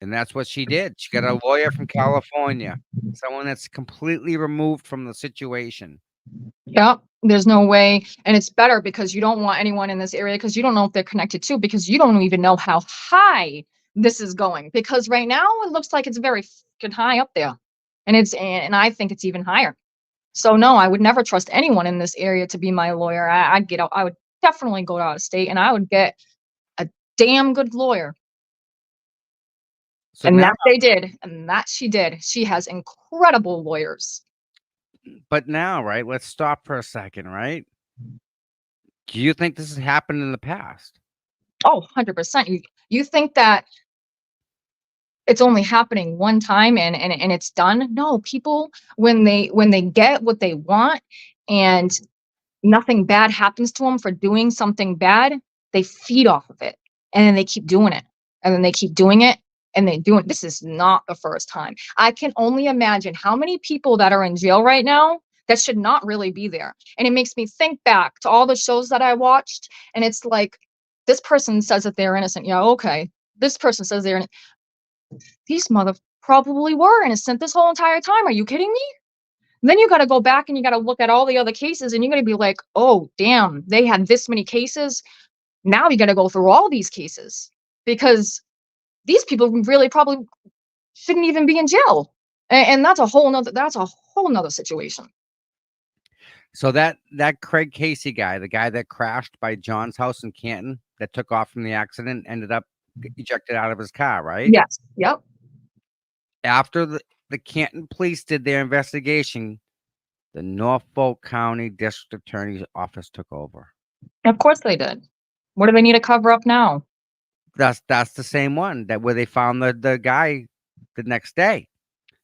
And that's what she did. She got a lawyer from California, someone that's completely removed from the situation. Yep. There's no way. And it's better because you don't want anyone in this area because you don't know if they're connected to, because you don't even know how high this is going. Because right now it looks like it's very fucking high up there. And I think it's even higher. So no, I would never trust anyone in this area to be my lawyer. I'd get out. I would definitely go out of state and I would get a damn good lawyer. So And now, that they did. And that she did. She has incredible lawyers. but now, right? Let's stop for a second, right? Do you think this has happened in the past? Oh, 100%. You think that it's only happening one time and it's done? No, people when they get what they want and nothing bad happens to them for doing something bad, they feed off of it. And then they keep doing it. And then they keep doing it and they do it. This is not the first time. I can only imagine how many people that are in jail right now that should not really be there. And it makes me think back to all the shows that I watched and it's like this person says that they're innocent. Yeah, okay. This person says they're these mother probably were innocent this whole entire time. Are you kidding me? Then you got to go back and you got to look at all the other cases and you're going to be like, oh, damn, they had this many cases. Now you got to go through all these cases because these people really probably shouldn't even be in jail. And that's a whole nother situation. So that Craig Casey guy, the guy that crashed by John's house in Canton, that took off from the accident, ended up ejected out of his car, right? Yes. Yep. After the Canton police did their investigation, the Norfolk County District Attorney's Office took over. Of course they did. What do they need to cover up now? That's the same one that where they found the guy the next day.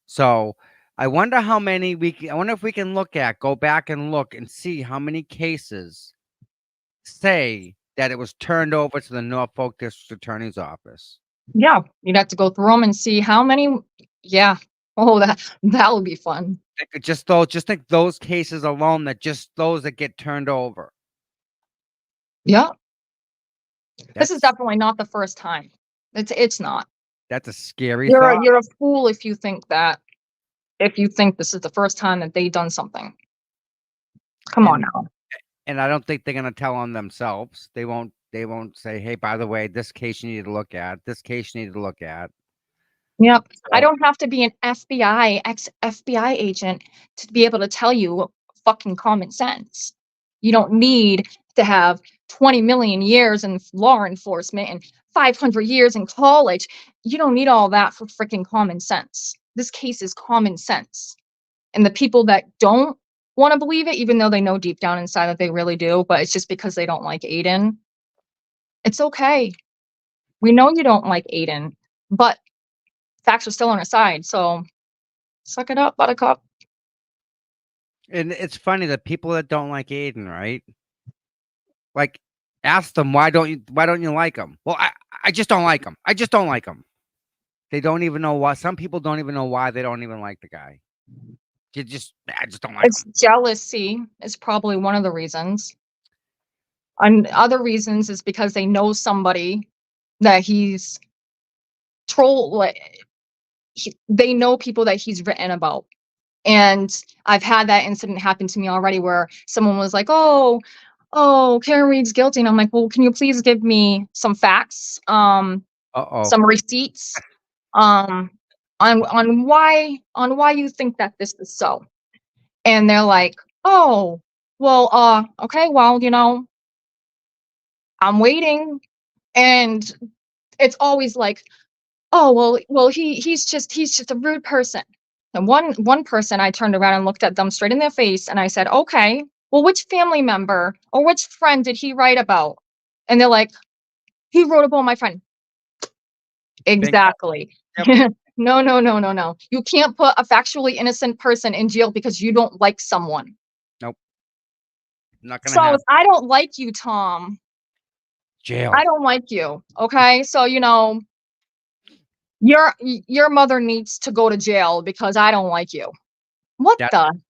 So I wonder how many I wonder if we can go back and look and see how many cases say that it was turned over to the Norfolk District Attorney's Office. Yeah. You'd have to go through them and see how many. Yeah. Oh, that would be fun. Just think those cases alone, that just those that get turned over. Yeah. This is That's definitely not the first time. It's not. that's a scary thought. You're a fool if you think that. If you think this is the first time that they've done something. Come on now. And I don't think they're gonna tell on themselves. They won't say, hey, by the way, this case you need to look at. This case you need to look at. Yep. I So, don't have to be an ex-FBI agent to be able to tell you fucking common sense. You don't need to have 20 million years in law enforcement and 500 years in college. You don't need all that for freaking common sense. This case is common sense. And the people that don't want to believe it, even though they know deep down inside that they really do, but it's just because they don't like Aiden, it's okay. We know you don't like Aiden, but facts are still on our side. So suck it up, buttercup. and it's funny that people that don't like Aiden, right? Like, ask them why don't you like him? Well, I just don't like him. I just don't like him. They don't even know why. Some people don't even know why they don't even like the guy. I just don't like It's him. jealousy is probably one of the reasons. And other reasons is because they know somebody that he's troll like they know people that he's written about. And I've had that incident happen to me already where someone was like, "Oh, oh, Karen Reed's guilty. And I'm like, well, can you please give me some facts, Uh-oh. some receipts, um, on why you think that this is so? And they're like, oh, well, okay, well, I'm waiting. And it's always like, oh, well, he's just a rude person. And one person, I turned around and looked at them straight in their face and I said, okay, well, which family member or which friend did he write about? And they're like, he wrote about my friend. Exactly. Yep. No, no, no, no, no. You can't put a factually innocent person in jail because you don't like someone. Nope. Not gonna So happen. if I don't like you, Tom, Jail. I don't like you. Okay. So, your mother needs to go to jail because I don't like you. What That- the?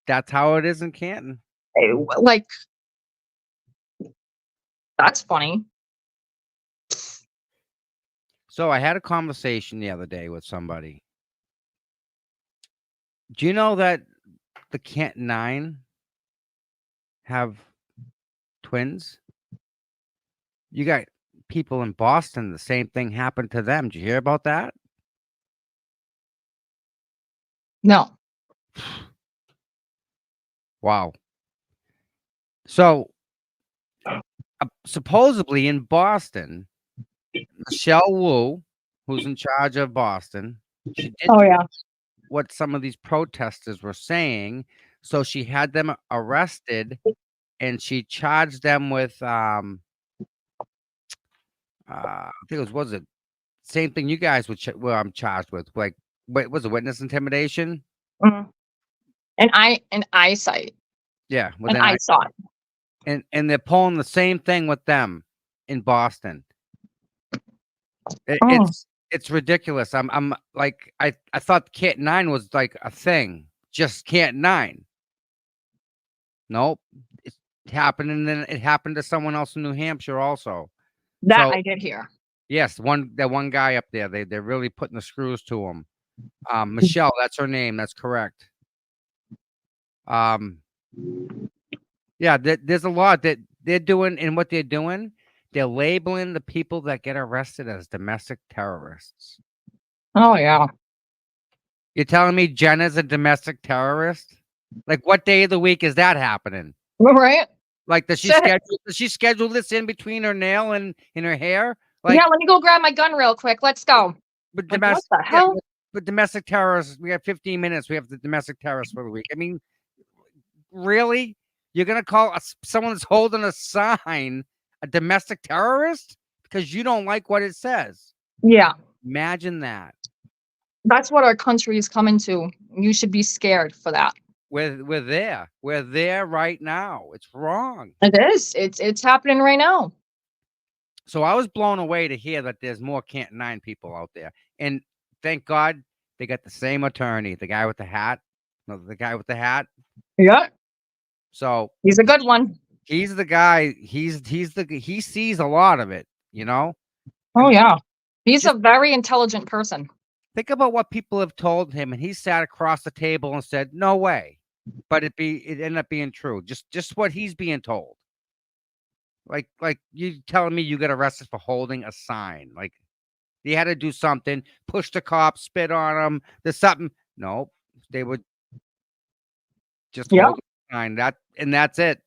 That's how it is in Canton. Like, that's funny. So I had a conversation the other day with somebody. Do you know that the Canton Nine have twins? You got people in Boston, the same thing happened to them. Did you hear about that? No. Wow. So supposedly in Boston, Michelle Wu, who's in charge of Boston, she did Oh yeah. what some of these protesters were saying. So she had them arrested and she charged them with I think was it same thing you guys would I'm charged with, like, what was it, witness intimidation? Mhm. And eyesight. Yeah, And I saw it. and they're pulling the same thing with them in Boston. Oh. It's ridiculous. I'm like I thought Canton Nine was like a thing, just Canton Nine. Nope, it's happened, and then it happened to someone else in New Hampshire also. That So I did hear. yes, that one guy up there, they're really putting the screws to him. Michelle, that's her name. That's correct. Yeah, there's a lot that they're doing, and what they're doing, they're labeling the people that get arrested as domestic terrorists. Oh yeah. You're telling me Jenna's a domestic terrorist? Like, what day of the week is that happening? Right? Like, does she schedule this in between her nail and in her hair? Like, yeah, let me go grab my gun real quick. Let's go. but Like, domestic, what the hell? but domestic terrorists, we have 15 minutes. We have the domestic terrorists for the week. I mean, really? You're gonna call someone that's holding a sign a domestic terrorist because you don't like what it says? Yeah. Imagine that. That's what our country is coming to. You should be scared for that. We're there. We're there right now. It's wrong. It is. It's happening right now. So I was blown away to hear that there's more Canton Nine people out there, and thank God they got the same attorney, the guy with the hat. No, the guy with the hat. Yeah. So He's a good one. he's the guy. He sees a lot of it. You know. Oh yeah. He's Just- a very intelligent person. Think about what people have told him, and he sat across the table and said, "No way," but it ended up being true. Just what he's being told. Like you telling me you got arrested for holding a sign? Like he had to do something, push the cops, spit on him. There's something. Nope, they would just hold a sign. That's it.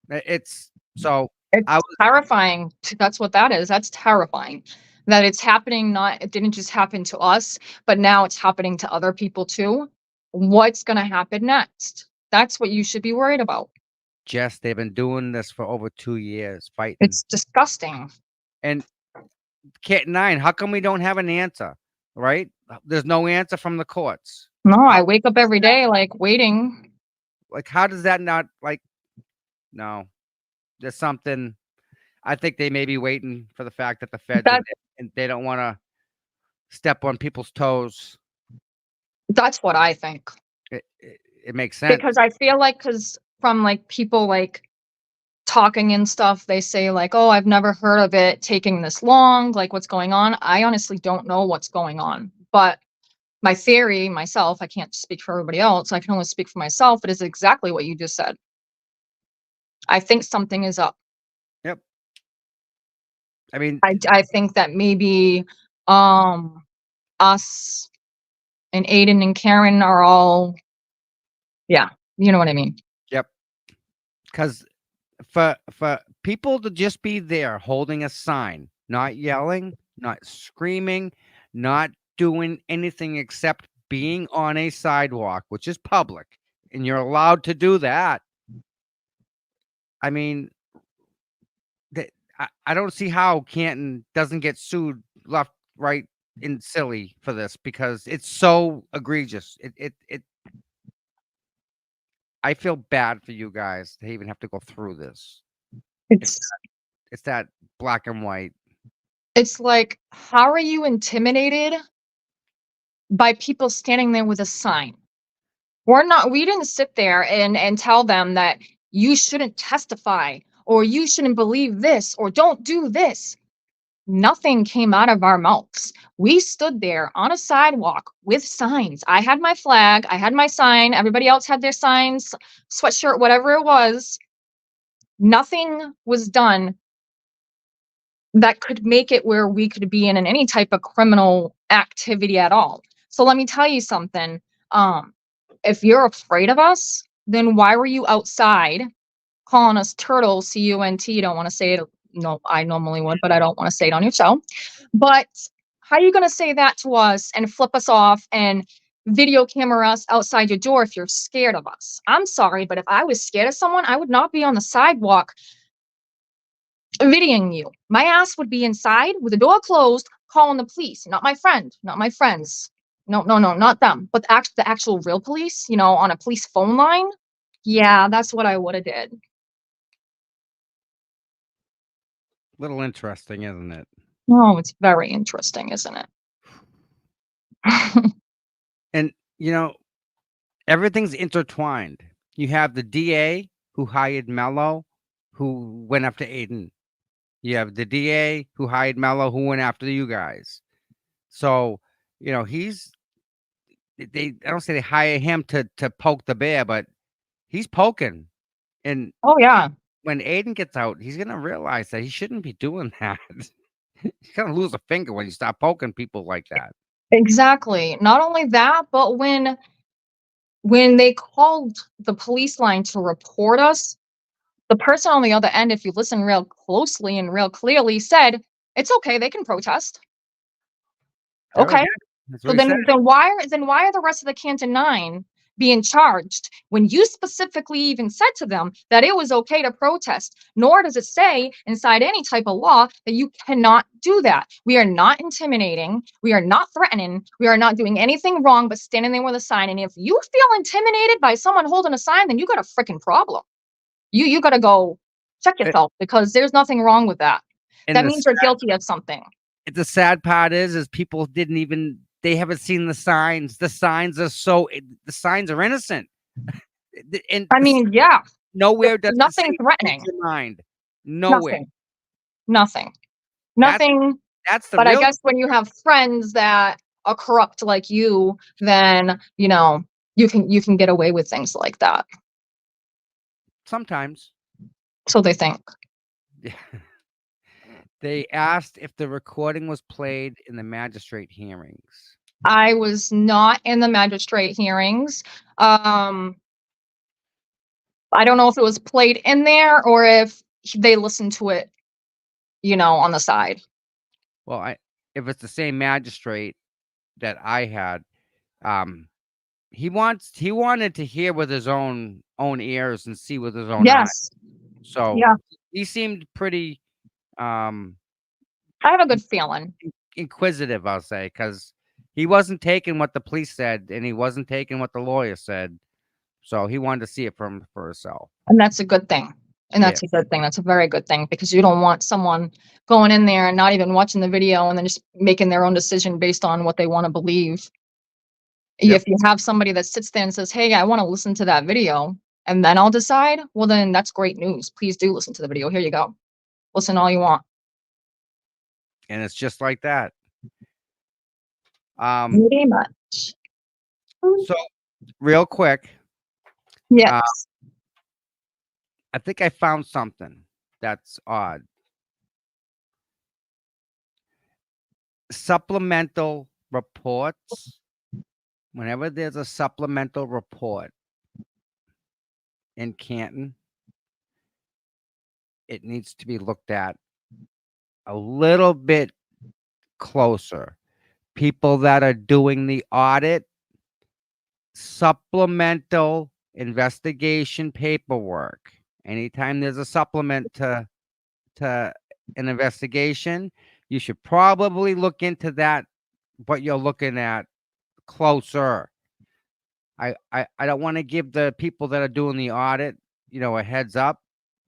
It's so. It's I was terrifying. That's what that is. That's terrifying. That it's happening. It didn't just happen to us, but now it's happening to other people too. What's going to happen next? That's what you should be worried about. Jess. They've been doing this for over 2 years, fighting. It's disgusting. And Canton Nine, how come we don't have an answer? Right? There's no answer from the courts. No, I wake up every day like waiting. Like, how does that not like? No, there's something. I think they may be waiting for the fact that the feds and they don't want to step on people's toes. That's what I think. It makes sense. Because I feel like, from like people like talking and stuff, they say like, oh, I've never heard of it taking this long. Like, what's going on? I honestly don't know what's going on. But my theory, myself, I can't speak for everybody else. I can only speak for myself. It is exactly what you just said. I think something is up. Yep. I mean, I think that maybe us and Aiden and Karen are all, yeah, you know what I mean. yep. Because for people to just be there holding a sign, not yelling, not screaming, not doing anything except being on a sidewalk, which is public, and you're allowed to do that. I mean, I don't see how Canton doesn't get sued left, right, and silly for this because it's so egregious. It I feel bad for you guys to even have to go through this. It's It's that black and white. it's like, how are you intimidated by people standing there with a sign? We didn't sit there and tell them that you shouldn't testify or you shouldn't believe this or don't do this. Nothing came out of our mouths. We stood there on a sidewalk with signs. I had my flag, I had my sign, everybody else had their signs, sweatshirt, whatever it was. Nothing was done that could make it where we could be in any type of criminal activity at all. So let me tell you something. If you're afraid of us, then why were you outside calling us turtles? C-U-N-T. Don't want to say it. No, I normally would, but I don't want to say it on your show. But how are you going to say that to us and flip us off and video camera us outside your door if you're scared of us? I'm sorry, but if I was scared of someone, I would not be on the sidewalk videoing you. My ass would be inside with the door closed, calling the police. Not my friend, not my friends. No, no, no, not them. But the actual real police, on a police phone line. Yeah, that's what I would have did. Little interesting, isn't it? Oh, it's very interesting, isn't it? And everything's intertwined. You have the DA who hired Mello, who went after Aiden. You have the DA who hired Mello, who went after you guys. So, he's I don't say they hire him to poke the bear, but he's poking. And Oh yeah, when Aiden gets out, he's gonna realize that he shouldn't be doing that. He's gonna lose a finger when you start poking people like that. exactly. Not only that, but when they called the police line to report us, the person on the other end, if you listen real closely and real clearly, said, "It's okay, they can protest." There Okay. again, that's So what he said. then why are the rest of the Canton Nine being charged when you specifically even said to them that it was okay to protest? Nor does it say inside any type of law that you cannot do that. We are not intimidating. We are not threatening. We are not doing anything wrong but standing there with a sign. And if you feel intimidated by someone holding a sign, then you got a freaking problem. You got to go check yourself because there's nothing wrong with that. And That means you're guilty of something. the sad part is people didn't even they haven't seen the signs. The signs are innocent. And I mean, yeah, nowhere does it say nothing change threatening. your mind. Nowhere. Nothing. That's Nothing. that's the But I real guess when you have friends that are corrupt like you, then you can get away with things like that. sometimes. So they think. They asked if the recording was played in the magistrate hearings. I was not in the magistrate hearings. I don't know if it was played in there or if they listened to it, on the side. Well, if it's the same magistrate that I had, he wanted to hear with his own ears and see with his own eyes. Yes. So Yeah. he seemed pretty I have a good feeling. inquisitive, I'll say, because he wasn't taking what the police said and he wasn't taking what the lawyer said. So he wanted to see it for himself. And that's a good thing. And that's a good thing. That's a very good thing because you don't want someone going in there and not even watching the video and then just making their own decision based on what they want to believe. Yep. If you have somebody that sits there and says, "Hey, I want to listen to that video and then I'll decide," well, then that's great news. Please do listen to the video. Here you go. Listen all you want. And it's just like that. Pretty much. So real quick, Yes. I think I found something that's odd. Supplemental reports. Whenever there's a supplemental report in Canton, it needs to be looked at a little bit closer. People that are doing the audit, supplemental investigation paperwork. Anytime there's a supplement to an investigation, you should probably look into that, what you're looking at closer. I don't want to give the people that are doing the audit, a heads up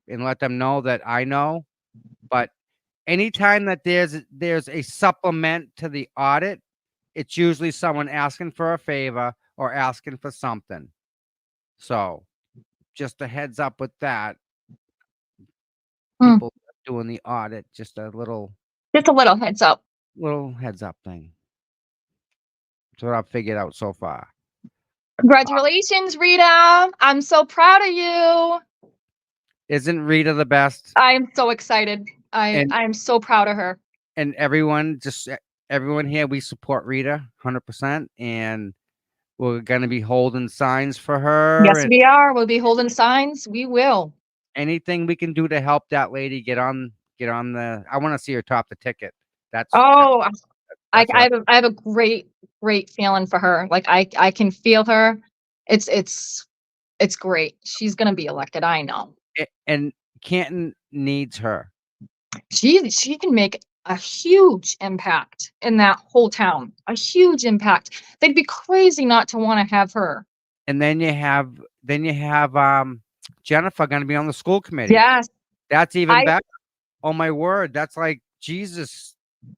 and let them know that I know. But anytime that there's a supplement to the audit, it's usually someone asking for a favor or asking for something. So just a heads up with that. Hmm. People doing the audit, just a little heads up. heads up thing. That's what I've figured out so far. Congratulations, Rita. I'm so proud of you. Isn't Rita the best? I am so excited. And- I'm so proud of her. And everyone here, we support Rita 100%. And we're going to be holding signs for her. Yes, and we are. We'll be holding signs. We will. anything we can do to help that lady get on the, I want to see her top the ticket. That's Oh, I that's what have a great feeling for her. Like I can feel her. It's great. She's gonna be elected. I know. and Canton needs her. She can make a huge impact in that whole town. A huge impact. They'd be crazy not to want to have her. And then you have Jennifer going to be on the school committee. Yes, That's even I- better. Oh my word, that's like Jesus.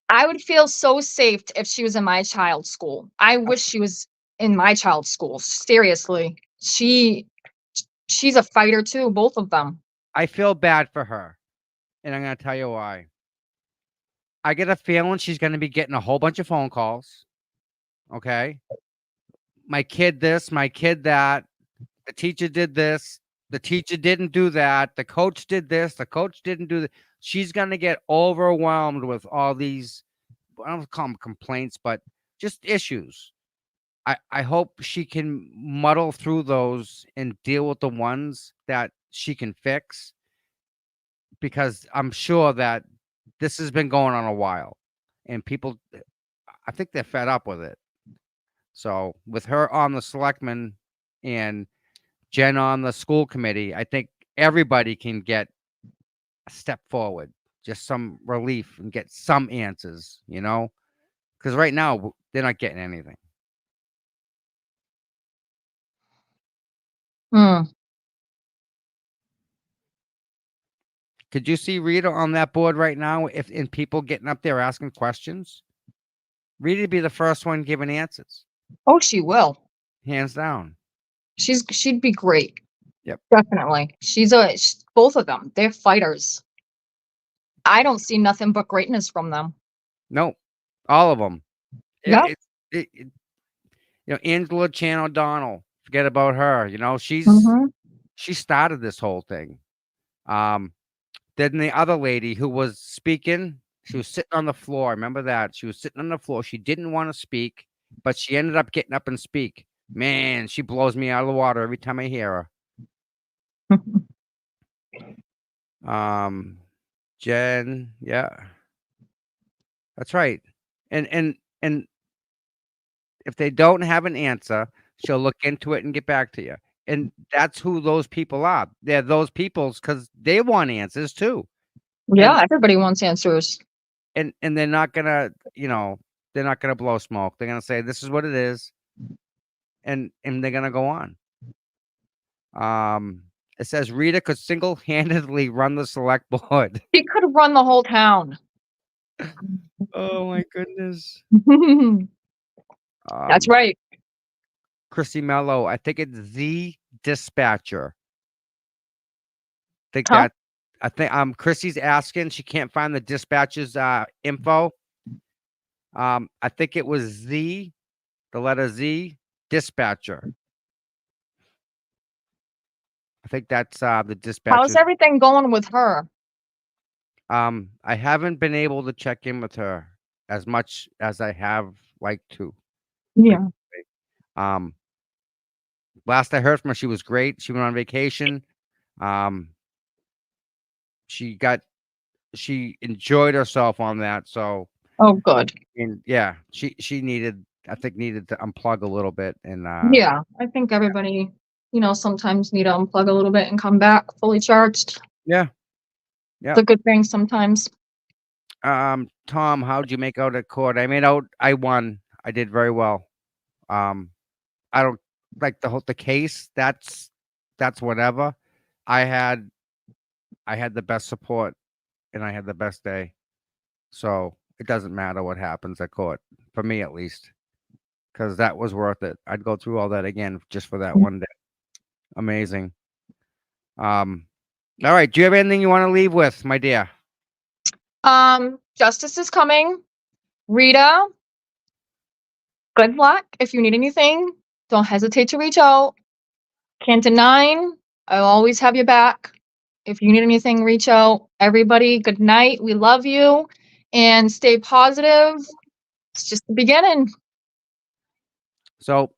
I would feel so safe if she was in my child's school. I wish she was in my child's school. Seriously, she's a fighter too. Both of them. I feel bad for her, and I'm going to tell you why. I get a feeling she's going to be getting a whole bunch of phone calls. Okay, my kid this, my kid that. The teacher did this. The teacher didn't do that. The coach did this. The coach didn't do that. She's going to get overwhelmed with all these, I don't call them complaints, but just issues. I hope she can muddle through those and deal with the ones that she can fix, because I'm sure that this has been going on a while and people, I think they're fed up with it. So with her on the selectmen and Jen on the school committee, I think everybody can get a step forward, just some relief and get some answers, because right now they're not getting anything. Hmm. Could you see Rita on that board right now? If in people getting up there asking questions, Rita'd be the first one giving answers, Oh, she will. hands down. She'd be great. Yep. Definitely. Both of them. They're fighters. I don't see nothing but greatness from them. Nope, all of them. Yep. Angela Chan O'Donnell. Forget about her. Mhm. She started this whole thing. Then the other lady who was speaking, she was sitting on the floor. Remember that? She was sitting on the floor. She didn't want to speak, but she ended up getting up and speak. Man, she blows me out of the water every time I hear her. Jen, yeah. That's right. And if they don't have an answer, she'll look into it and get back to you. And that's who those people are. They're those peoples because they want answers too. Yeah, everybody wants answers. And they're not gonna, they're not gonna blow smoke. They're gonna say this is what it is, and they're gonna go on. It says Rita could single-handedly run the select board. She could run the whole town. Oh my goodness. That's right. Chrissy Mello, I think it's the dispatcher. Huh? I think Chrissy's asking, she can't find the dispatcher's info. I think it was the letter Z, dispatcher. I think that's the How's dispatcher. everything going with her? I haven't been able to check in with her as much as I have liked to. Yeah. Um, last I heard from her, she was great. She went on vacation. Um, she enjoyed herself on that. So, Oh, good. and yeah, she needed, I think, needed to unplug a little bit. And Yeah, I think everybody, sometimes need to unplug a little bit and come back fully charged. yeah, yeah. It's a good thing sometimes. Tom, how'd you make out at court? I won. I did very well. Um, I don't like the case. That's whatever. I had I had the best support and I had the best day. So it doesn't matter what happens at court, for me at least, because that was worth it. I'd go through all that again just for that one day. Amazing. All right. Do you have anything you want to leave with, my dear? Justice is coming. Rita, good luck. If you need anything, don't hesitate to reach out. Canton 9, I'll always have your back. If you need anything, reach out. Everybody, good night. We love you and stay positive. It's just the beginning. So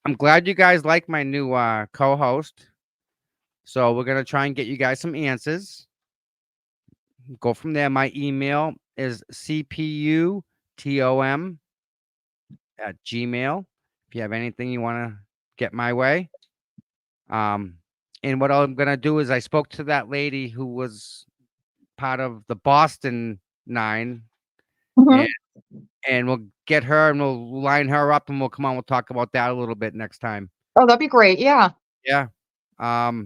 I'm glad you guys like my new co-host. So we're gonna try and get you guys some answers. Go from there. My email is cputom@gmail. If you have anything you want to get my way. And what I'm gonna do is I spoke to that lady who was part of the Boston 9, Mhm. and we'll get her and we'll line her up and we'll come on. We'll talk about that a little bit next time. Oh, that'd be great. Yeah. Yeah. Yep.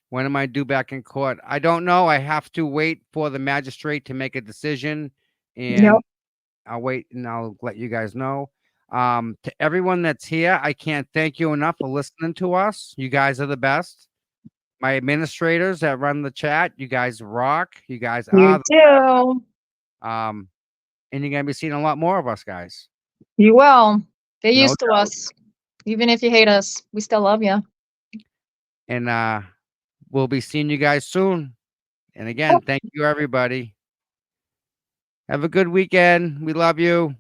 When am I due back in court? I don't know. I have to wait for the magistrate to make a decision, and Yep. I'll wait and I'll let you guys know. To everyone that's here, I can't thank you enough for listening to us. You guys are the best. My administrators that run the chat, you guys rock. You guys You are. do. And you're gonna be seeing a lot more of us, guys. You will. They're No used to doubt. us. Even if you hate us, we still love you. And we'll be seeing you guys soon. And again, thank you, everybody. Have a good weekend. We love you.